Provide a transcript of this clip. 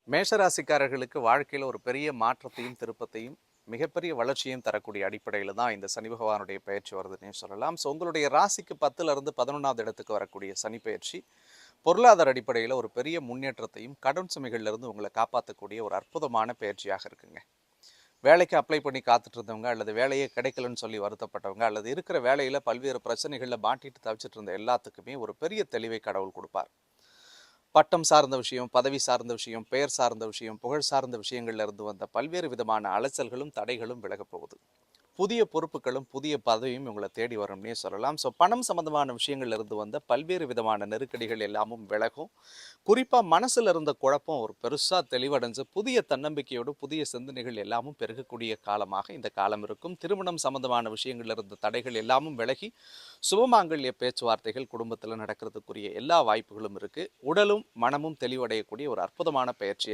மேஷராசிக்காரர்களுக்கு வாழ்க்கையில் ஒரு பெரிய மாற்றத்தையும் திருப்பத்தையும் மிகப்பெரிய வளர்ச்சியும் தரக்கூடிய அடிப்படையில் தான் இந்த சனி பகவானுடைய பயிற்சி வருதுன்னே சொல்லலாம். ஸோ உங்களுடைய ராசிக்கு 10லிருந்து 11வது இடத்துக்கு வரக்கூடிய சனி பயிற்சி பொருளாதார அடிப்படையில் ஒரு பெரிய முன்னேற்றத்தையும் கடன் சுமைகள்லேருந்து உங்களை காப்பாற்றக்கூடிய ஒரு அற்புதமான பயிற்சியாக இருக்குங்க. வேலைக்கு அப்ளை பண்ணி காத்துட்டு இருந்தவங்க, அல்லது வேலையே கிடைக்கலன்னு சொல்லி வருத்தப்பட்டவங்க, அல்லது இருக்கிற வேலையில் பல்வேறு பிரச்சனைகளில் மாட்டிட்டு தவிச்சிட்டு இருந்த எல்லாத்துக்குமே ஒரு பெரிய தெளிவை கடவுள் கொடுப்பார். பட்டம் சார்ந்த விஷயம், பதவி சார்ந்த விஷயம், பெயர் சார்ந்த விஷயம், புகழ் சார்ந்த விஷயங்கள்ல இருந்து வந்த பல்வேறு விதமான அலைச்சல்களும் தடைகளும் விலகப் போகுது. புதிய பொறுப்புகளும் புதிய பதவியும் உங்களை தேடி வரும்னே சொல்லலாம். ஸோ பணம் சம்பந்தமான விஷயங்கள்ல இருந்து வந்த பல்வேறு விதமான நெருக்கடிகள் எல்லாமும் விலகும். குறிப்பாக மனசில் இருந்த குழப்பம் ஒரு பெருசாக தெளிவடைஞ்சு புதிய தன்னம்பிக்கையோடு புதிய சிந்தனைகள் எல்லாமும் பெருகக்கூடிய காலமாக இந்த காலம் இருக்கும். திருமணம் சம்பந்தமான விஷயங்கள்ல இருந்த தடைகள் எல்லாமும் விலகி சுபமாங்கல்ய பேச்சுவார்த்தைகள் குடும்பத்தில் நடக்கிறதுக்குரிய எல்லா வாய்ப்புகளும் இருக்குது. உடலும் மனமும் தெளிவடையக்கூடிய ஒரு அற்புதமான பயிற்சி